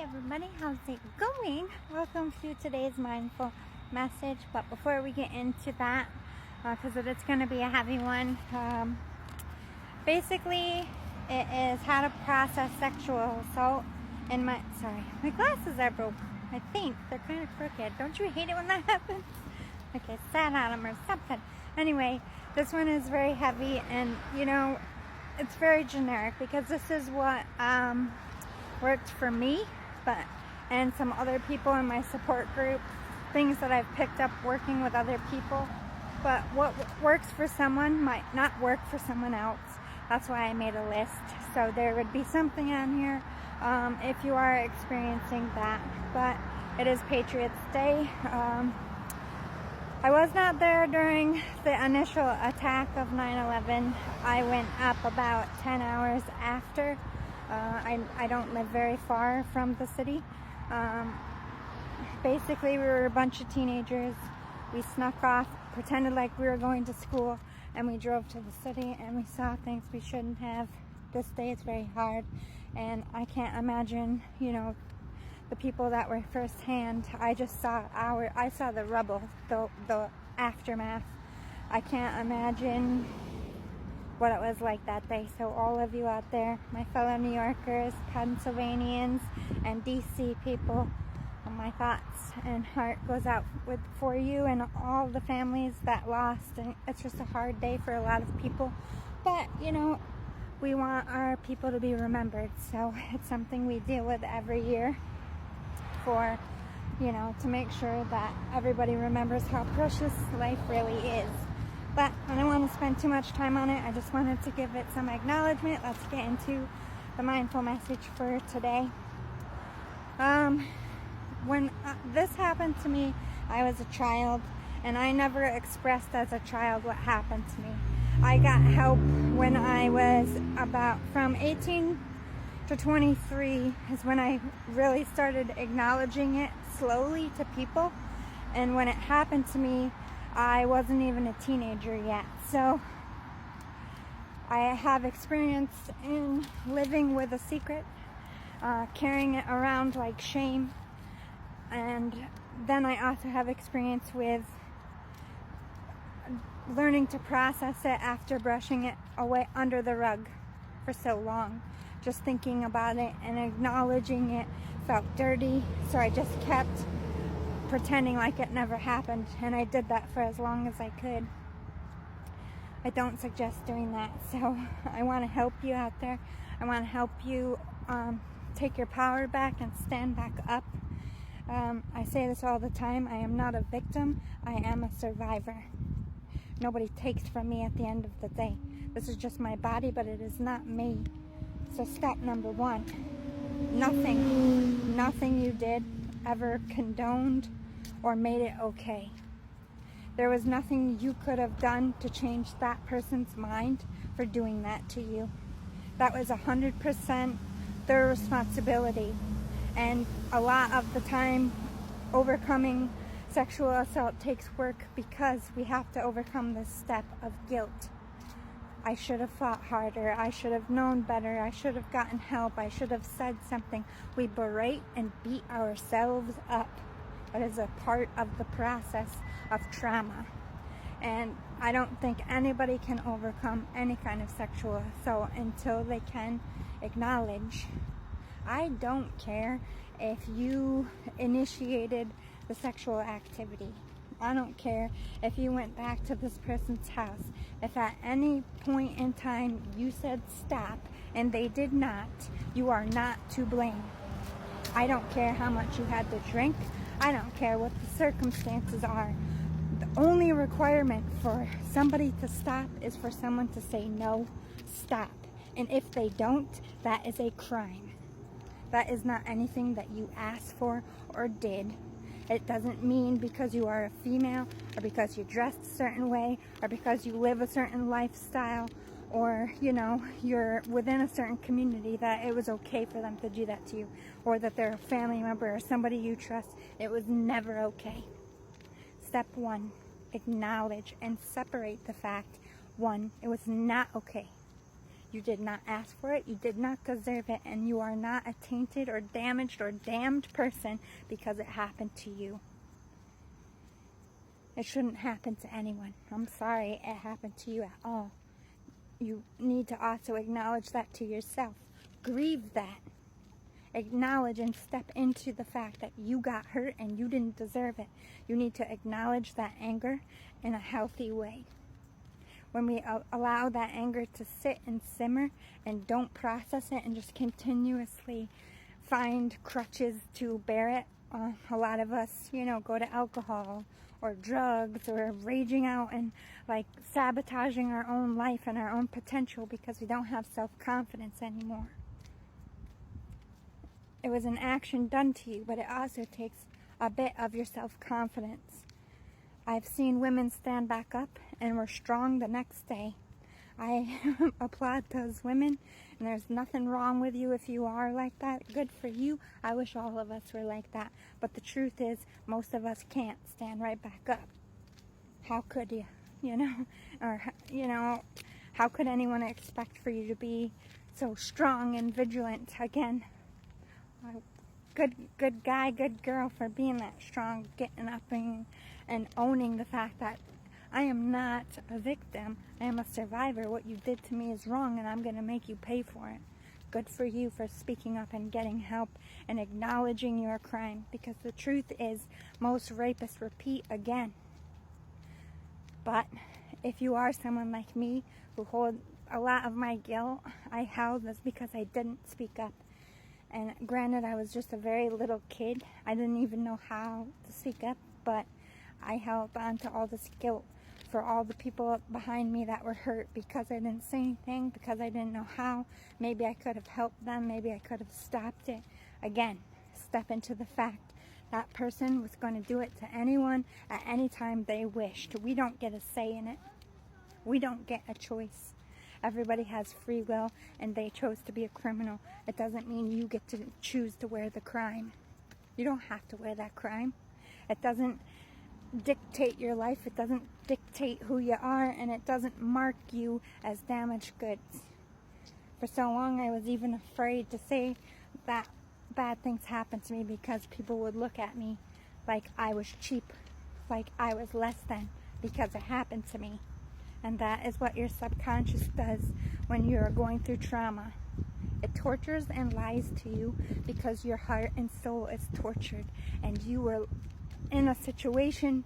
everybody, how's it going? Welcome to today's mindful message. But before we get into that, because it's going to be a heavy one, basically it is how to process sexual assault. And my glasses are broke. I think they're kind of crooked. Don't you hate it when that happens? Okay, sat on them or something. Anyway, this one is very heavy, and it's very generic because this is what worked for me, and some other people in my support group, things that I've picked up working with other people. But what works for someone might not work for someone else. That's why I made a list, so there would be something on here if you are experiencing that. But it is Patriots Day. I was not there during the initial attack of 9/11. I went up about 10 hours after. I don't live very far from the city. Basically, we were a bunch of teenagers. We snuck off, pretended like we were going to school, and we drove to the city, and we saw things we shouldn't have. This day it's very hard, and I can't imagine, the people that were firsthand. I saw the rubble, the aftermath. I can't imagine what it was like that day. So all of you out there, my fellow New Yorkers, Pennsylvanians, and DC people, my thoughts and heart goes out for you and all the families that lost. And it's just a hard day for a lot of people, but we want our people to be remembered, so it's something we deal with every year for, to make sure that everybody remembers how precious life really is. But I don't want to spend too much time on it. I just wanted to give it some acknowledgement. Let's get into the mindful message for today. When this happened to me, I was a child, and I never expressed as a child what happened to me. I got help when I was from 18 to 23 is when I really started acknowledging it slowly to people. And when it happened to me, I wasn't even a teenager yet. So I have experience in living with a secret, carrying it around like shame. And then I also have experience with learning to process it after brushing it away under the rug for so long. Just thinking about it and acknowledging it felt dirty, so I just kept pretending like it never happened, and I did that for as long as I could. I don't suggest doing that, so I want to help you out there. I want to help you take your power back and stand back up. I say this all the time. I am not a victim. I am a survivor. Nobody takes from me at the end of the day. This is just my body, but it is not me. So step number one, nothing you did ever condoned or made it okay. There was nothing you could have done to change that person's mind for doing that to you. That was 100% their responsibility. And a lot of the time, overcoming sexual assault takes work because we have to overcome this step of guilt. I should have fought harder. I should have known better. I should have gotten help. I should have said something. We berate and beat ourselves up. That is a part of the process of trauma. And I don't think anybody can overcome any kind of sexual assault until they can acknowledge. I don't care if you initiated the sexual activity. I don't care if you went back to this person's house. If at any point in time you said stop and they did not, you are not to blame. I don't care how much you had to drink. I don't care what the circumstances are. The only requirement for somebody to stop is for someone to say no, stop. And if they don't, that is a crime. That is not anything that you asked for or did. It doesn't mean because you are a female, or because you dressed a certain way, or because you live a certain lifestyle, or you're within a certain community, that it was okay for them to do that to you, or that they're a family member or somebody you trust. It was never okay. Step one, acknowledge and separate the fact. One, it was not okay. You did not ask for it, you did not deserve it, and you are not a tainted or damaged or damned person because it happened to you. It shouldn't happen to anyone. I'm sorry it happened to you at all. You need to also acknowledge that to yourself. Grieve that. Acknowledge and step into the fact that you got hurt and you didn't deserve it. You need to acknowledge that anger in a healthy way. When we allow that anger to sit and simmer and don't process it and just continuously find crutches to bear it, a lot of us, go to alcohol or drugs or raging out and like sabotaging our own life and our own potential because we don't have self-confidence anymore. It was an action done to you, but it also takes a bit of your self-confidence. I've seen women stand back up and were strong the next day. I applaud those women, and there's nothing wrong with you if you are like that. Good for you. I wish all of us were like that. But the truth is, most of us can't stand right back up. How could you? Or, how could anyone expect for you to be so strong and vigilant again? Good guy, good girl for being that strong, getting up and owning the fact that I am not a victim. I am a survivor. What you did to me is wrong, and I'm going to make you pay for it. Good for you for speaking up and getting help and acknowledging your crime, because the truth is most rapists repeat again. But if you are someone like me who holds a lot of my guilt, I held this because I didn't speak up. And granted, I was just a very little kid. I didn't even know how to speak up, but I held on to all this guilt for all the people behind me that were hurt because I didn't say anything, because I didn't know how. Maybe I could have helped them. Maybe I could have stopped it. Again, step into the fact that person was going to do it to anyone at any time they wished. We don't get a say in it. We don't get a choice. Everybody has free will, and they chose to be a criminal. It doesn't mean you get to choose to wear the crime. You don't have to wear that crime. It doesn't dictate your life. It doesn't dictate who you are, and it doesn't mark you as damaged goods. For so long, I was even afraid to say that bad things happened to me because people would look at me like I was cheap, like I was less than, because it happened to me. And that is what your subconscious does when you're going through trauma. It tortures and lies to you because your heart and soul is tortured, and you were in a situation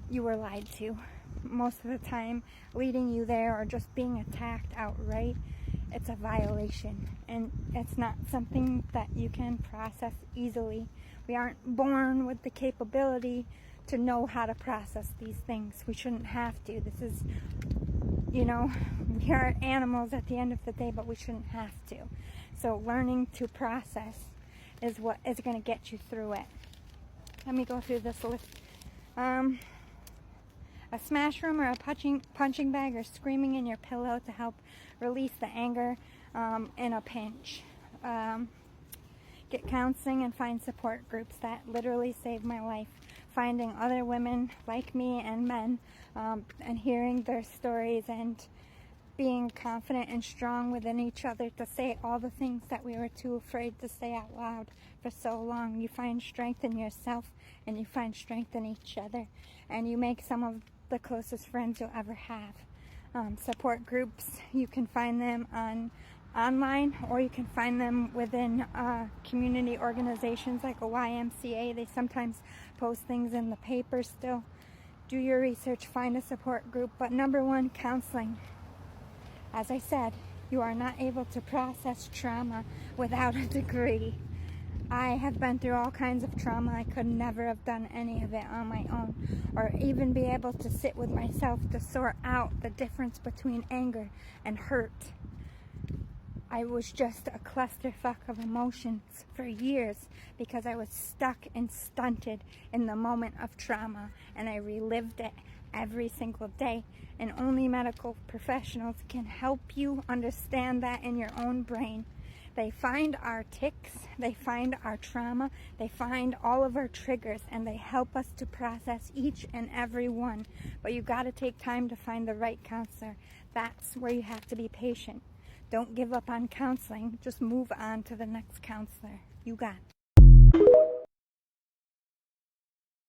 you were lied to most of the time, leading you there, or just being attacked outright. It's a violation, and it's not something that you can process easily. We aren't born with the capability to know how to process these things. We shouldn't have to. This is, we are animals at the end of the day, but we shouldn't have to. So learning to process is what is going to get you through it. Let me go through this list. A smash room or a punching bag or screaming in your pillow to help release the anger in a pinch. Get counseling and find support groups. That literally saved my life. Finding other women like me and men and hearing their stories and being confident and strong within each other to say all the things that we were too afraid to say out loud for so long. You find strength in yourself, and you find strength in each other, and you make some of the closest friends you'll ever have. Support groups, you can find them online, or you can find them within community organizations like a YMCA. They sometimes post things in the paper still. Do your research, find a support group. But number one, counseling. As I said, you are not able to process trauma without a degree. I have been through all kinds of trauma. I could never have done any of it on my own, or even be able to sit with myself to sort out the difference between anger and hurt. I was just a clusterfuck of emotions for years because I was stuck and stunted in the moment of trauma, and I relived it every single day. And only medical professionals can help you understand that in your own brain. They find our tics, they find our trauma, they find all of our triggers, and they help us to process each and every one. But you got to take time to find the right counselor. That's where you have to be patient. Don't give up on counseling. Just move on to the next counselor. You got it.